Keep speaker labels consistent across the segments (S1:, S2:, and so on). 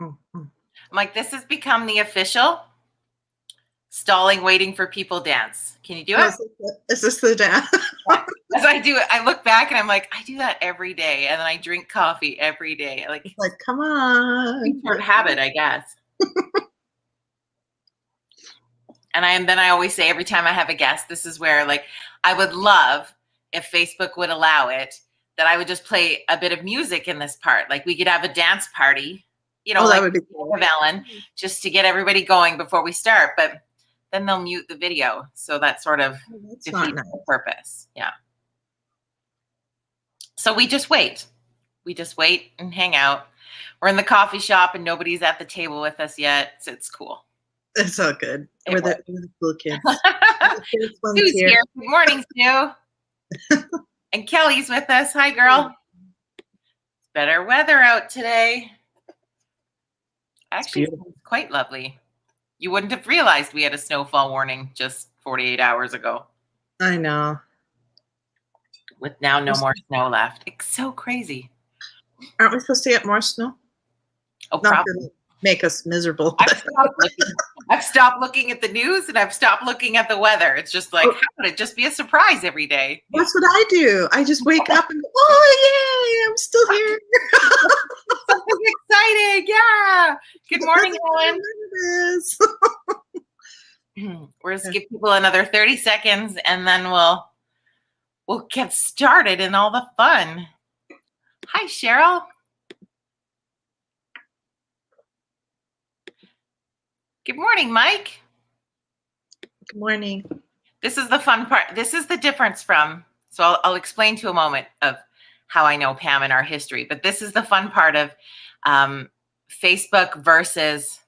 S1: Mm, mm.
S2: I'm like, this has become the official stalling, waiting for people dance. Can you do it?
S1: Is this the dance?
S2: As I do it, I look back and I'm like, I do that every day. And then I drink coffee every day. Like,
S1: It's like, come on.
S2: short habit, I guess. And then I always say every time I have a guest, this is where like I would love if Facebook would allow it that I would just play a bit of music in this part. Like we could have a dance party,
S1: That would be cool.
S2: of Ellen, just to get everybody going before we start. But then they'll mute the video. So that sort of defeats the purpose. Yeah. So we just wait. We just wait and hang out. We're in the coffee shop and nobody's at the table with us yet. So it's cool.
S1: It's all good. We're the cool kids.
S2: Sue's here. Good morning, Sue. And Kelly's with us. Hi, girl. It's better weather out today. Actually, it's quite lovely. You wouldn't have realized we had a snowfall warning just 48 hours ago.
S1: I know.
S2: With now no more snow left. It's so crazy.
S1: Aren't we supposed to get more snow?
S2: Oh, probably.
S1: Not to make us miserable.
S2: I've stopped looking at the news and I've stopped looking at the weather. It's just like, how would it just be a surprise every day?
S1: That's what I do. I just wake up and go, oh, yay, I'm still here.
S2: Something exciting. Yeah. Good morning, Ellen. We're going to give people another 30 seconds and then we'll get started in all the fun. Hi, Cheryl. Good morning, Mike.
S1: Good morning.
S2: This is the fun part. This is the difference from, so I'll explain to a moment of how I know Pam and our history, but this is the fun part of Facebook versus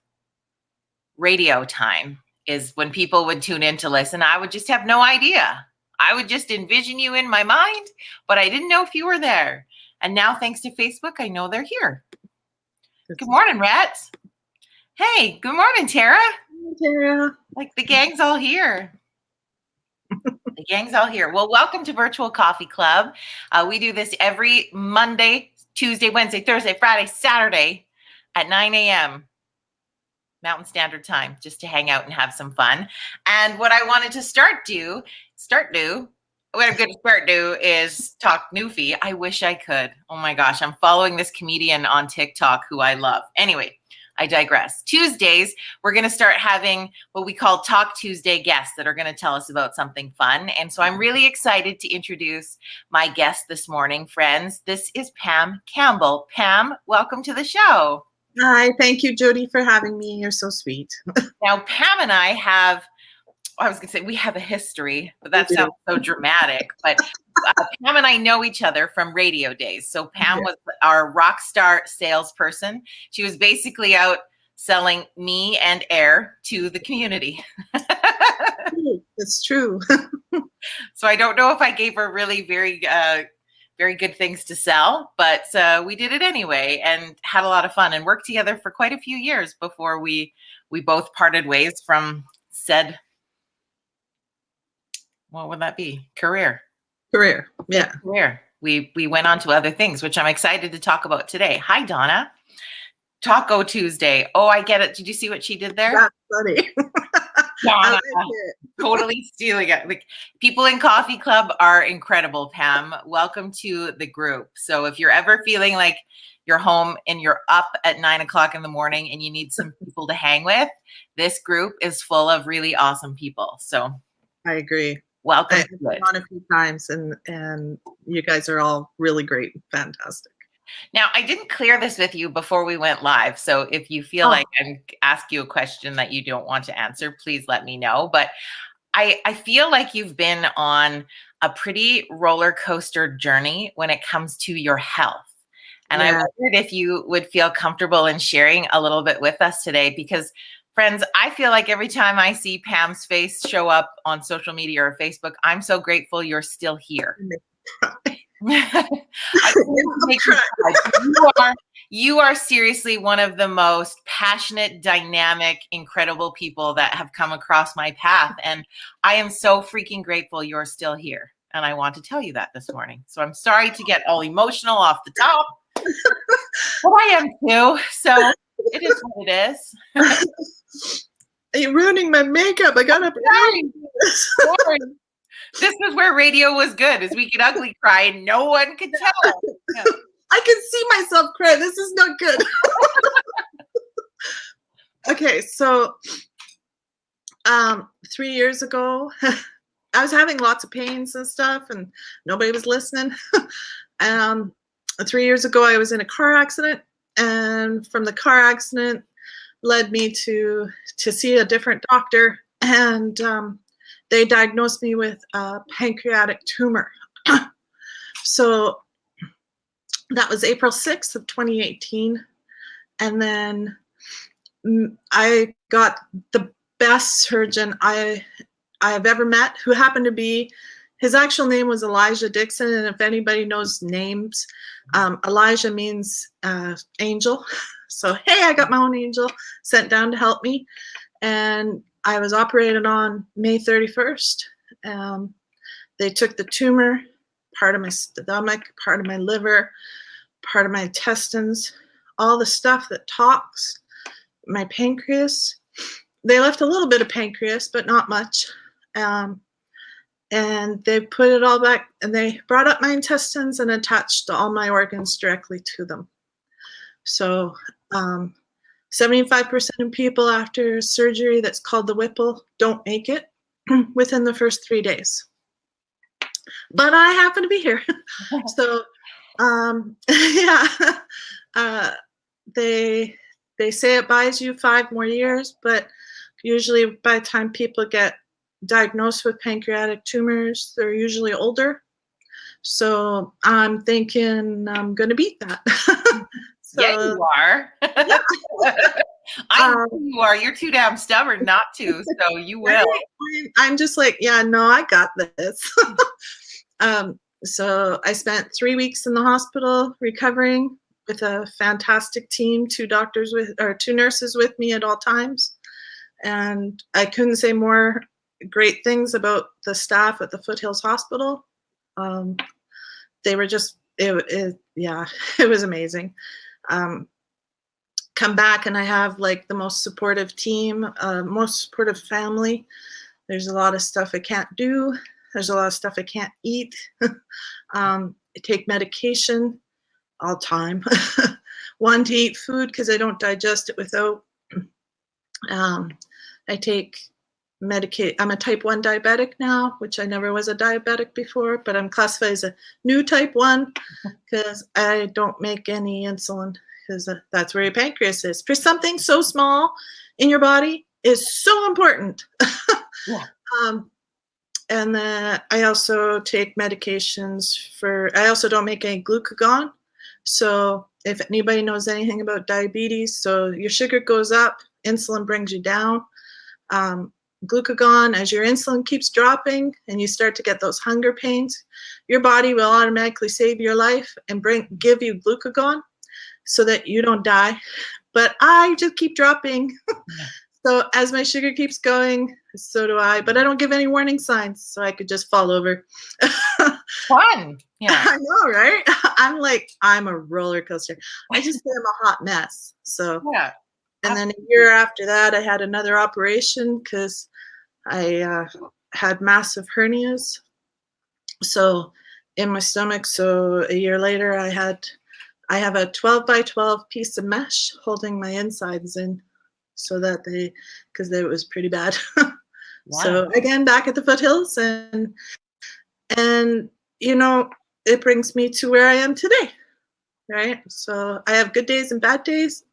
S2: radio time is when people would tune in to listen, I would just have no idea. I would just envision you in my mind, but I didn't know if you were there. And now thanks to Facebook, I know they're here. Good morning, Rats. Hey, good morning, Tara.
S1: Hi, Tara.
S2: Like the gang's all here. The gang's all here. Well, welcome to Virtual Coffee Club. We do this every Monday, Tuesday, Wednesday, Thursday, Friday, Saturday at 9 a.m. Mountain Standard Time, just to hang out and have some fun. And what I wanted to what I'm going to start do is talk Newfie. I wish I could. Oh my gosh, I'm following this comedian on TikTok who I love. Anyway, I digress. Tuesdays, we're going to start having what we call Talk Tuesday guests that are going to tell us about something fun. And so I'm really excited to introduce my guest this morning, friends. This is Pam Campbell. Pam, welcome to the show.
S1: Hi, thank you, Jody, for having me. You're so sweet.
S2: Now, Pam and I have, I was going to say we have a history, but that sounds so dramatic. But Pam and I know each other from radio days. So Pam was our rock star salesperson. She was basically out selling me and air to the community.
S1: It's true.
S2: So I don't know if I gave her really very good things to sell, but we did it anyway and had a lot of fun and worked together for quite a few years before we both parted ways from said, what would that be? Career.
S1: Yeah.
S2: Career. We went on to other things, which I'm excited to talk about today. Hi, Donna. Taco Tuesday. Oh, I get it. Did you see what she did there?
S1: That's funny.
S2: Donna, totally stealing it. Like, people in Coffee Club are incredible, Pam. Welcome to the group. So if you're ever feeling like you're home and you're up at 9 o'clock in the morning and you need some people to hang with, this group is full of really awesome people. So
S1: I agree.
S2: Welcome.
S1: I've been on a few times and you guys are all really great. Fantastic.
S2: Now, I didn't clear this with you before we went live. So if you feel like I ask you a question that you don't want to answer, please let me know. But I feel like you've been on a pretty roller coaster journey when it comes to your health. And I wondered if you would feel comfortable in sharing a little bit with us today, because friends, I feel like every time I see Pam's face show up on social media or Facebook, I'm so grateful you're still here. You are seriously one of the most passionate, dynamic, incredible people that have come across my path. And I am so freaking grateful you're still here. And I want to tell you that this morning. So I'm sorry to get all emotional off the top, but I am too. So It is what it is.
S1: You're ruining my makeup. I gotta
S2: Sorry. Sorry. This is where radio was good, is we could ugly cry and no one could tell. Yeah.
S1: I can see myself cry. This is not good. Okay, so 3 years ago, I was having lots of pains and stuff, and nobody was listening. um, 3 years ago, I was in a car accident, and from the car accident led me to see a different doctor, and they diagnosed me with a pancreatic tumor. So that was April 6th of 2018, and then I got the best surgeon I have ever met, who happened to be, his actual name was Elijah Dixon, and if anybody knows names, Elijah means angel. So hey, I got my own angel sent down to help me, and I was operated on May 31st. They took the tumor, part of my stomach, part of my liver, part of my intestines, all the stuff that talks, my pancreas. They left a little bit of pancreas, but not much. And they put it all back, and they brought up my intestines and attached all my organs directly to them. So 75% of people after surgery that's called the Whipple don't make it within the first 3 days. But I happen to be here. So yeah, they say it buys you 5 more years, but usually by the time people get diagnosed with pancreatic tumors, they're usually older. So I'm thinking I'm going to beat that. So,
S2: yeah, you are.
S1: Yeah.
S2: I know you are. You're too damn stubborn not to, so you will.
S1: I'm just like, yeah, no, I got this. So I spent 3 weeks in the hospital recovering with a fantastic team, 2 nurses with me at all times. And I couldn't say more great things about the staff at the Foothills Hospital. They were just, yeah, it was amazing. Come back and I have like the most supportive team, most supportive family. There's a lot of stuff I can't do. There's a lot of stuff I can't eat. I take medication all time. One, to eat food because I don't digest it without. I take Medicaid. I'm a type 1 diabetic now, which I never was a diabetic before, but I'm classified as a new type 1 because I don't make any insulin, because that's where your pancreas is. For something so small in your body is so important.
S2: Yeah.
S1: And then I also take medications I also don't make any glucagon. So if anybody knows anything about diabetes, so your sugar goes up, insulin brings you down. Glucagon, as your insulin keeps dropping and you start to get those hunger pains, your body will automatically save your life and give you glucagon so that you don't die. But I just keep dropping. Yeah. So as my sugar keeps going, so do I. But I don't give any warning signs, so I could just fall over.
S2: Fun. Yeah.
S1: I know, right? I'm a roller coaster. I just say I'm a hot mess. So yeah. And then a year after that, I had another operation because I had massive hernias. So in my stomach. So a year later, I have a 12 by 12 piece of mesh holding my insides in, so that because it was pretty bad. Wow. So again, back at the Foothills, and it brings me to where I am today, right? So I have good days and bad days,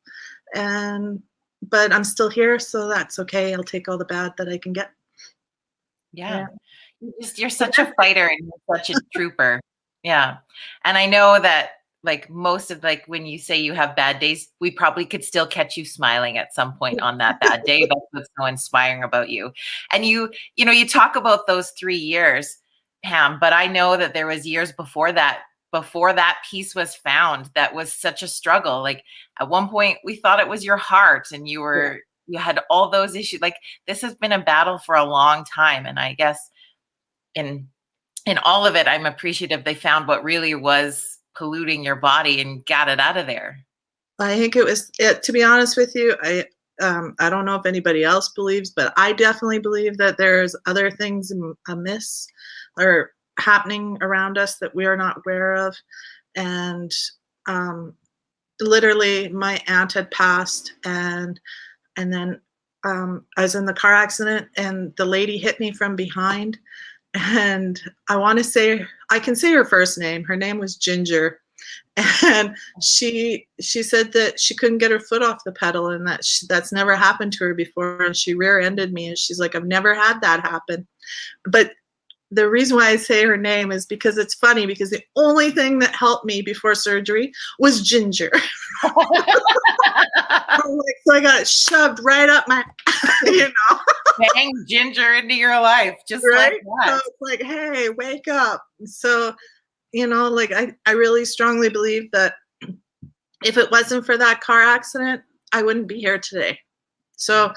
S1: but I'm still here, so that's okay. I'll take all the bad that I can get.
S2: Yeah. You're such a fighter and you're such a trooper. Yeah. And I know that most of when you say you have bad days, we probably could still catch you smiling at some point on that bad day. That's what's so inspiring about you. And you talk about those 3 years, Pam, but I know that there was years before that piece was found, that was such a struggle. Like at one point we thought it was your heart, and you had all those issues. Like this has been a battle for a long time. And I guess in all of it, I'm appreciative they found what really was polluting your body and got it out of there.
S1: I think it was it. To be honest with you, I don't know if anybody else believes, but I definitely believe that there's other things amiss or happening around us that we are not aware of. And um, literally, my aunt had passed, and then I was in the car accident, and the lady hit me from behind. And I want to say I can say her first name. Her name was Ginger, and she said that she couldn't get her foot off the pedal, and that's never happened to her before, and she rear-ended me, and she's like, I've never had that happen. But the reason why I say her name is because it's funny, because the only thing that helped me before surgery was ginger. So I got shoved right up my, you know.
S2: Bang ginger into your life, just
S1: Right?
S2: like
S1: So
S2: that.
S1: it's like, hey, wake up. So, you know, like I really strongly believe that if it wasn't for that car accident, I wouldn't be here today. So,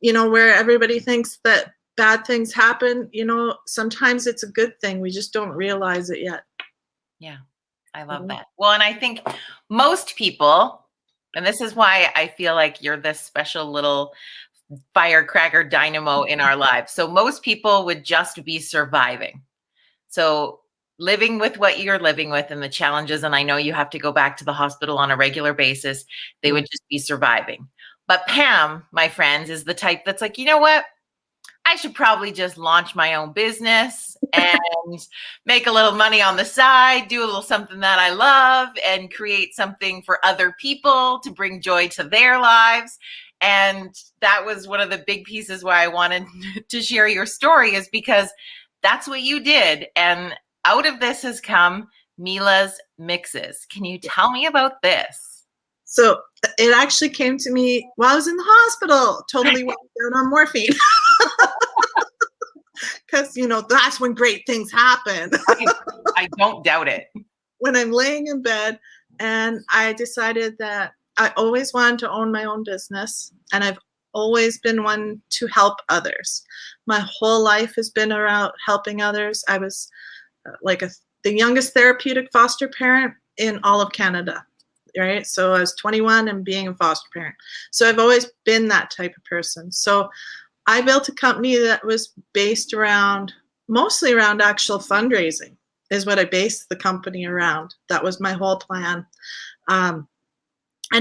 S1: you know, where everybody thinks that bad things happen, you know, sometimes it's a good thing. We just don't realize it yet.
S2: Yeah, I love that. Well, and I think most people, and this is why I feel like you're this special little firecracker dynamo in our lives. So most people would just be surviving. So living with what you're living with and the challenges, and I know you have to go back to the hospital on a regular basis, they would just be surviving. But Pam, my friends, is the type that's like, you know what? I should probably just launch my own business and make a little money on the side, do a little something that I love, and create something for other people to bring joy to their lives. And that was one of the big pieces why I wanted to share your story, is because that's what you did. And out of this has come Meela's Mixes. Can you tell me about this?
S1: So it actually came to me while I was in the hospital, totally went down on morphine. Because, you know, that's when great things happen.
S2: I don't doubt it.
S1: When I'm laying in bed, and I decided that I always wanted to own my own business, and I've always been one to help others. My whole life has been around helping others. I was the youngest therapeutic foster parent in all of Canada, right? So I was 21 and being a foster parent. So I've always been that type of person. So I built a company that was based around, mostly around actual fundraising, is what I based the company around. That was my whole plan. And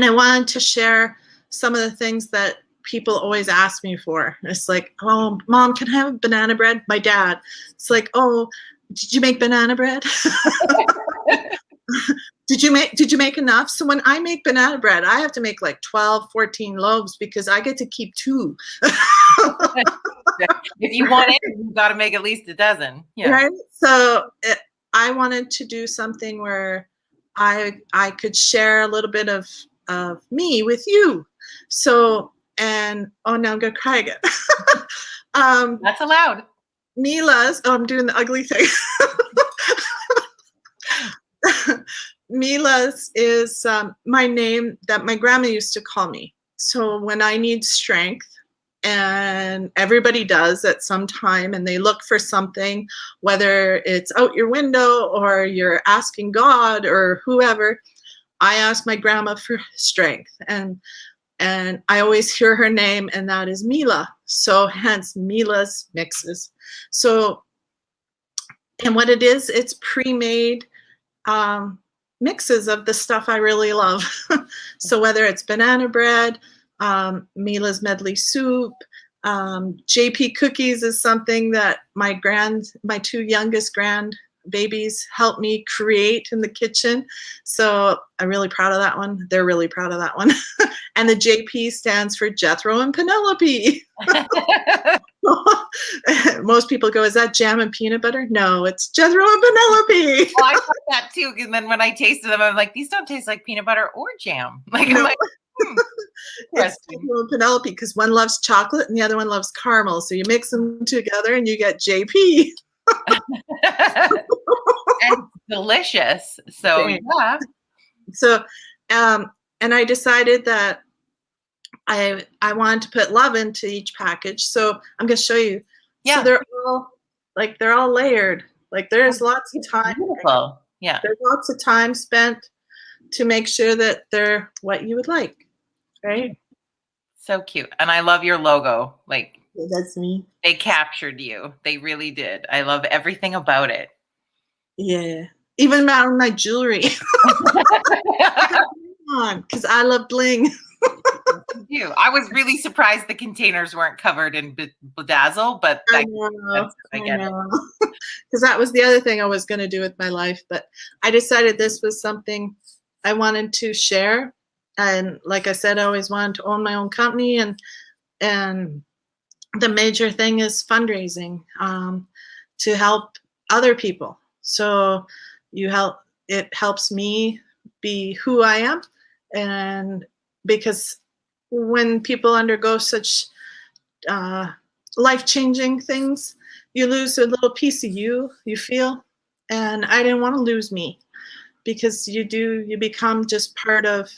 S1: I wanted to share some of the things that people always ask me for. It's like, oh, Mom, can I have banana bread? My dad. It's like, oh, did you make banana bread? Did you make enough? So when I make banana bread, I have to make like 12, 14 loaves because I get to keep 2.
S2: If you want it, you've got to make at least a dozen. Yeah.
S1: Right? So I wanted to do something where I could share a little bit of me with you. So, and oh, now I'm gonna cry again.
S2: That's allowed.
S1: Meela's. Oh, I'm doing the ugly thing. Meela's is my name that my grandma used to call me. So when I need strength, and everybody does at some time, and they look for something, whether it's out your window or you're asking God or whoever, I ask my grandma for strength. And I always hear her name, and that is Meela. So hence Meela's Mixes. So, and what it is, it's pre-made mixes of the stuff I really love. So whether it's banana bread, Meela's medley soup, JP cookies is something that my 2 youngest grandbabies helped me create in the kitchen. So I'm really proud of that one. They're really proud of that one. And the JP stands for Jethro and Penelope. Most people go, is that jam and peanut butter? No, it's Jethro and Penelope.
S2: Well, I thought that too, because then when I tasted them, I'm like, these don't taste like peanut butter or jam. Like,
S1: No.
S2: I'm like,
S1: It's Jethro and Penelope because one loves chocolate and the other one loves caramel. So you mix them together and you get JP.
S2: and delicious. So yeah.
S1: So, and I decided that I wanted to put love into each package. So I'm going to show you.
S2: Yeah.
S1: So they're all layered. Like there's lots of time.
S2: Beautiful. Yeah.
S1: There's lots of time spent to make sure that they're what you would like, right?
S2: So cute. And I love your logo. Like,
S1: Yeah, that's me.
S2: they captured you. They really did. I love everything about it.
S1: Yeah. Even my jewelry. On, because I love bling.
S2: I was really surprised the containers weren't covered in bedazzle, but
S1: I know.
S2: I get it.
S1: Because that was the other thing I was going to do with my life. But I decided this was something I wanted to share. And like I said, I always wanted to own my own company. And the major thing is fundraising, to help other people. So it helps me be who I am. And because when people undergo such life-changing things, you lose a little piece of you feel. And I didn't want to lose me, because you become just part of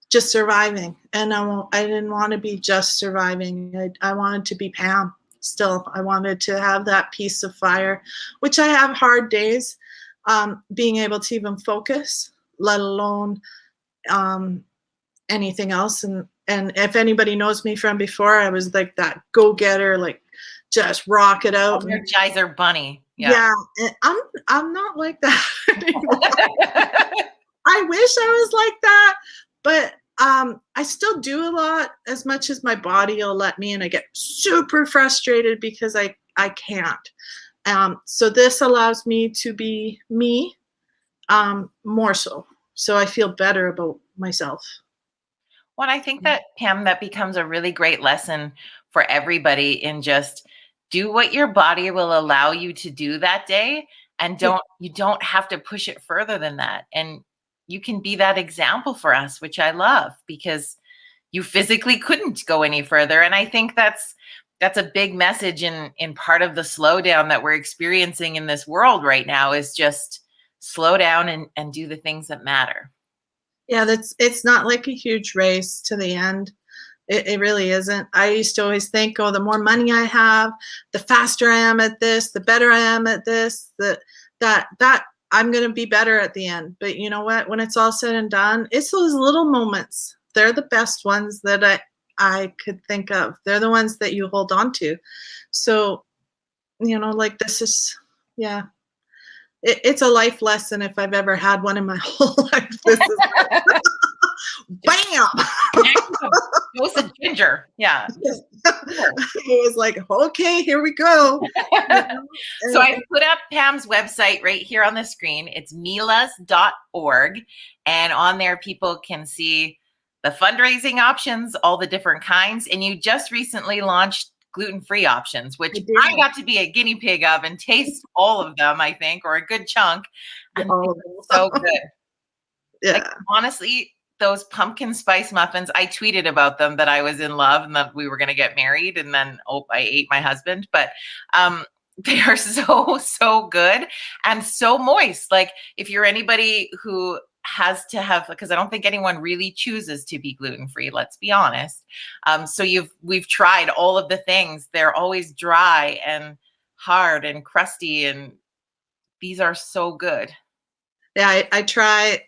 S1: just surviving. And I didn't want to be just surviving. I wanted to be Pam still. I wanted to have that piece of fire, which I have hard days being able to even focus, let alone anything else. And if anybody knows me from before, I was like that go-getter, like just rock it out.
S2: Energizer bunny.
S1: Yeah, I'm not like that anymore. I wish I was like that, but I still do a lot, as much as my body will let me, and I get super frustrated because I can't. So this allows me to be me, more so. So I feel better about myself.
S2: Well, I think that, Pam, that becomes a really great lesson for everybody in just do what your body will allow you to do that day, and you don't have to push it further than that. And you can be that example for us, which I love, because you physically couldn't go any further. And I think that's a big message in part of the slowdown that we're experiencing in this world right now, is just slow down and do the things that matter.
S1: Yeah, it's not like a huge race to the end. It really isn't. I used to always think, oh, the more money I have, the faster I am at this, the better I am at this, that I'm going to be better at the end. But you know what? When it's all said and done, it's those little moments. They're the best ones that I could think of. They're the ones that you hold on to. So, like this is, yeah. It's a life lesson if I've ever had one in my whole life. This is bam.
S2: Dose of ginger. Yeah.
S1: It was like, okay, here we go.
S2: So I put up Pam's website right here on the screen. It's meelas.org. And on there, people can see the fundraising options, all the different kinds. And you just recently launched gluten-free options, which I got to be a guinea pig of and taste all of them, I think, or a good chunk. And so good.
S1: Yeah.
S2: Like, honestly, those pumpkin spice muffins, I tweeted about them that I was in love and that we were going to get married. And then, I ate my husband. But they are so good and so moist. Like, if you're anybody who has to have, because I don't think anyone really chooses to be gluten-free, let's be honest. So we've tried all of the things. They're always dry and hard and crusty, and these are so good.
S1: Yeah, I tried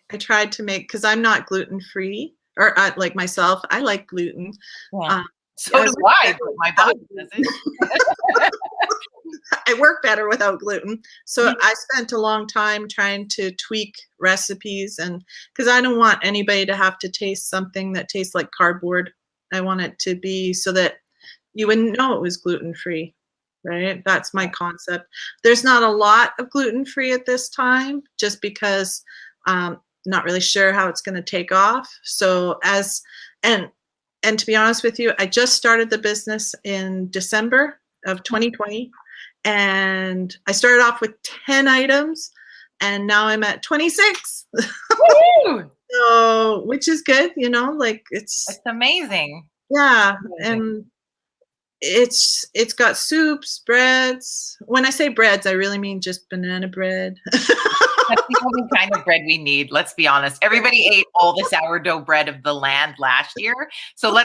S1: to make, because I'm not gluten-free, or like myself, I like gluten.
S2: Yeah. So do I, but my body doesn't.
S1: I work better without gluten. So I spent a long time trying to tweak recipes, and because I don't want anybody to have to taste something that tastes like cardboard. I want it to be so that you wouldn't know it was gluten-free, right? That's my concept. There's not a lot of gluten-free at this time, just because not really sure how it's going to take off. So and to be honest with you, I just started the business in December of 2020. And I started off with 10 items, and now I'm at 26. So, which is good, like it's
S2: amazing.
S1: Yeah. And it's got soups, breads. When I say breads, I really mean just banana bread.
S2: That's the only kind of bread we need. Let's be honest. Everybody ate all the sourdough bread of the land last year. So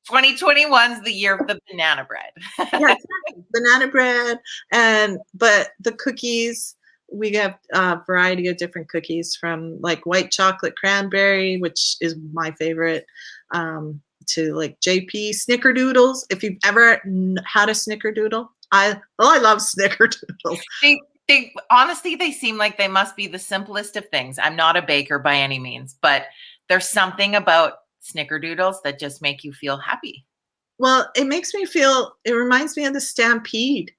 S2: 2021's the year of the banana bread.
S1: Yeah, banana bread, but the cookies we have a variety of different cookies, from like white chocolate cranberry, which is my favorite, to like JP snickerdoodles. If you've ever had a snickerdoodle, I love snickerdoodles.
S2: They honestly, they seem like they must be the simplest of things. I'm not a baker by any means, but there's something about snickerdoodles that just make you feel happy.
S1: Well, it reminds me of the Stampede,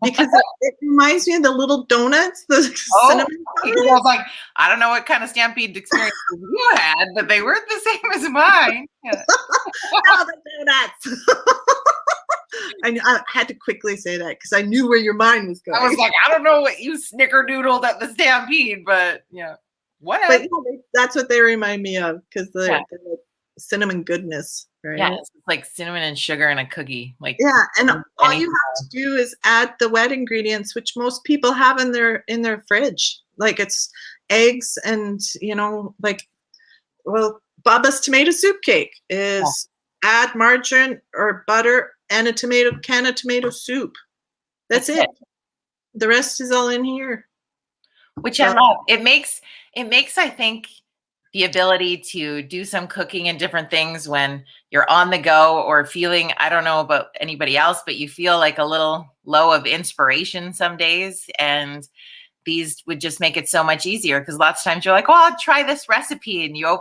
S1: because it reminds me of the little donuts, the cinnamon
S2: I
S1: donuts.
S2: was like, I don't know what kind of Stampede experience you had, but they weren't the same as mine. Yeah.
S1: Oh, the donuts. I had to quickly say that because I knew where your mind was going.
S2: I was like, I don't know what you snickerdoodled at the Stampede, but yeah, whatever.
S1: But yeah, that's what they remind me of, because they're like cinnamon goodness, right?
S2: Yeah, it's like cinnamon and sugar in a cookie. Like,
S1: yeah, and all you have to do is add the wet ingredients, which most people have in their fridge. Like, it's eggs and, like, well, Baba's tomato soup cake is add margarine or butter and a can of tomato soup. That's it. The rest is all in here.
S2: Which I love. It makes, I think, the ability to do some cooking and different things when you're on the go or feeling, I don't know about anybody else, but you feel like a little low of inspiration some days. And these would just make it so much easier, because lots of times you're like, well, I'll try this recipe, and you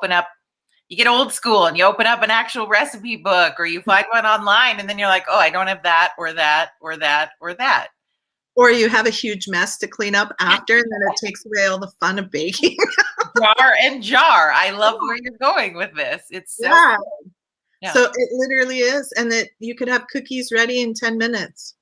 S2: get old school and you open up an actual recipe book, or you find one online, and then you're like, oh, I don't have that or that or that or that.
S1: Or you have a huge mess to clean up after, and then it takes away all the fun of baking.
S2: Jar. I love where you're going with this. It's so
S1: good. Yeah. So it literally is. And that you could have cookies ready in 10 minutes.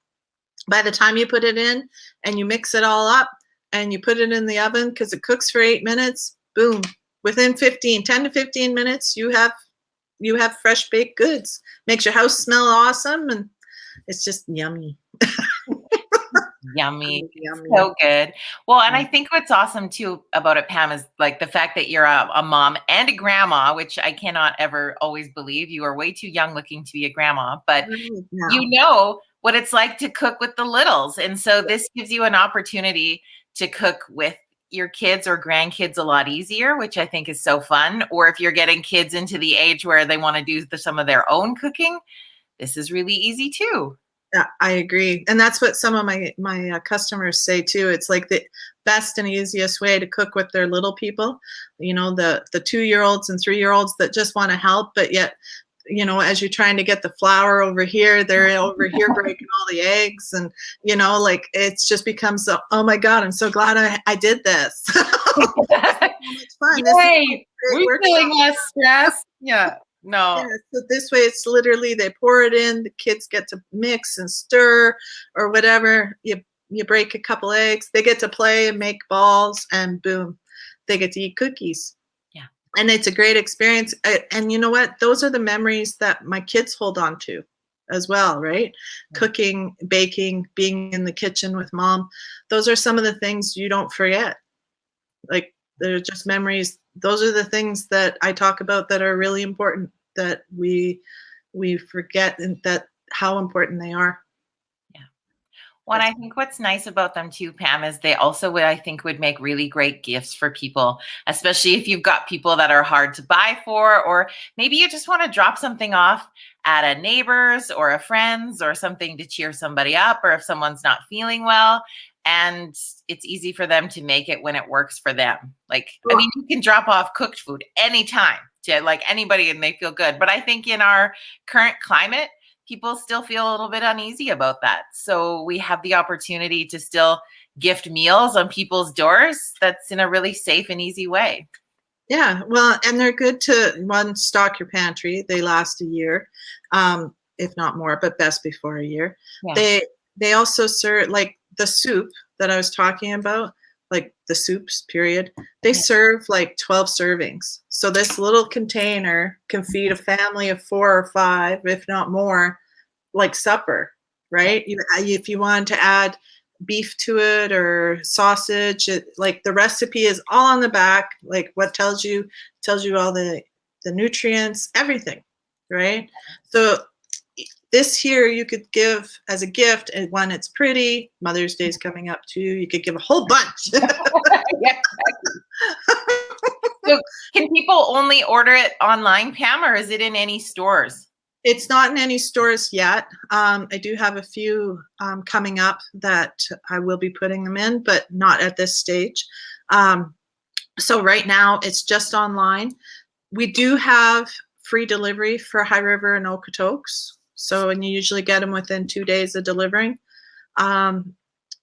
S1: By the time you put it in and you mix it all up and you put it in the oven, because it cooks for 8 minutes, boom, within 10 to 15 minutes, you have fresh baked goods. Makes your house smell awesome, and it's just yummy.
S2: Yummy. So good. Well, and I think what's awesome too about it, Pam, is like the fact that you're a mom and a grandma, which I cannot ever always believe. You are way too young looking to be a grandma, but you know what it's like to cook with the littles. And so this gives you an opportunity to cook with your kids or grandkids a lot easier, which I think is so fun. Or if you're getting kids into the age where they want to do some of their own cooking, this is really easy too.
S1: Yeah, I agree. And that's what some of my customers say too. It's like the best and easiest way to cook with their little people, the 2-year-olds and 3-year-olds that just want to help, but yet, as you're trying to get the flour over here, they're over here breaking all the eggs, and, like, it's just becomes, oh my God, I'm so glad I did this. It's fun.
S2: Yay, we're feeling less stress. Yeah. No.
S1: Yeah, so this way, it's literally they pour it in. The kids get to mix and stir or whatever. You break a couple eggs. They get to play and make balls, and boom, they get to eat cookies.
S2: Yeah,
S1: and it's a great experience. And you know what? Those are the memories that my kids hold on to, as well, right? Yeah. Cooking, baking, being in the kitchen with mom. Those are some of the things you don't forget. Like, they're just memories. Those are the things that I talk about that are really important, that we forget, and that how important they are.
S2: Yeah. Well, and I think what's nice about them too, Pam, is they also would make really great gifts for people, especially if you've got people that are hard to buy for, or maybe you just want to drop something off at a neighbor's or a friend's, or something to cheer somebody up, or if someone's not feeling well. And it's easy for them to make it when it works for them. Like, I mean, you can drop off cooked food anytime to like anybody and they feel good. But I think in our current climate, people still feel a little bit uneasy about that. So we have the opportunity to still gift meals on people's doors. That's in a really safe and easy way.
S1: Yeah, well, and they're good to stock your pantry. They last a year, if not more, but best before a year. Yeah. They also serve, like, the soup that I was talking about, like the soups, period. They serve like 12 servings. So this little container can feed a family of 4 or 5, if not more, like supper, right? If you want to add beef to it or sausage, like the recipe is all on the back, like what tells you all the nutrients, everything, right? So this year you could give as a gift, and when it's pretty, Mother's Day is coming up too. You could give a whole bunch.
S2: Yeah. So can people only order it online, Pam, or is it in any stores?
S1: It's not in any stores yet. I do have a few coming up that I will be putting them in, but not at this stage. So right now it's just online. We do have free delivery for High River and Okotoks. So, and you usually get them within 2 days of delivering. And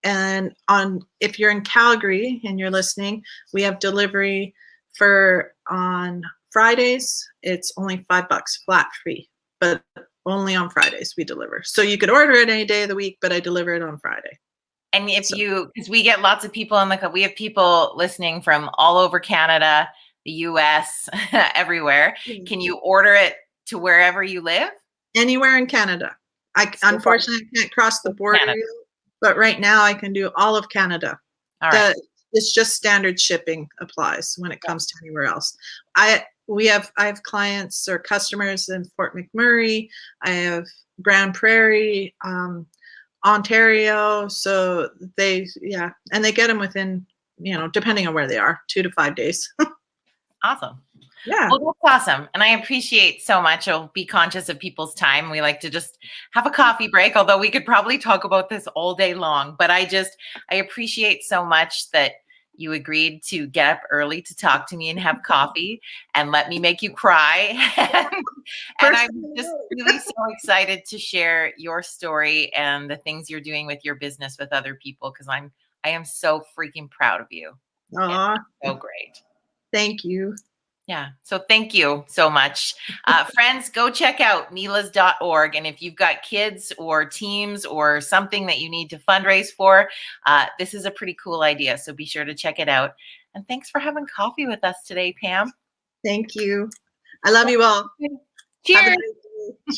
S1: if you're in Calgary and you're listening, we have delivery for on Fridays. It's only $5 flat fee, but only on Fridays we deliver. So you could order it any day of the week, but I deliver it on Friday.
S2: And if you, because we get lots of people on we have people listening from all over Canada, the US, everywhere. Can you order it to wherever you live?
S1: Anywhere in Canada. Unfortunately, I can't cross the border, but right now I can do all of Canada.
S2: All right.
S1: It's just standard shipping applies when it comes to anywhere else. I have clients or customers in Fort McMurray. I have Grand Prairie, Ontario. So and they get them within, depending on where they are, 2 to 5 days.
S2: Awesome.
S1: Yeah.
S2: Well, that's awesome. And I appreciate so much. I'll be conscious of people's time. We like to just have a coffee break, although we could probably talk about this all day long. But I appreciate so much that you agreed to get up early to talk to me and have coffee and let me make you cry. And I'm just really so excited to share your story and the things you're doing with your business with other people, because I am so freaking proud of you. So great.
S1: Thank you.
S2: Yeah. So thank you so much. Friends, go check out meelas.org. And if you've got kids or teams or something that you need to fundraise for, this is a pretty cool idea. So be sure to check it out. And thanks for having coffee with us today, Pam.
S1: Thank you. I love you all.
S2: Cheers.
S1: Cheers.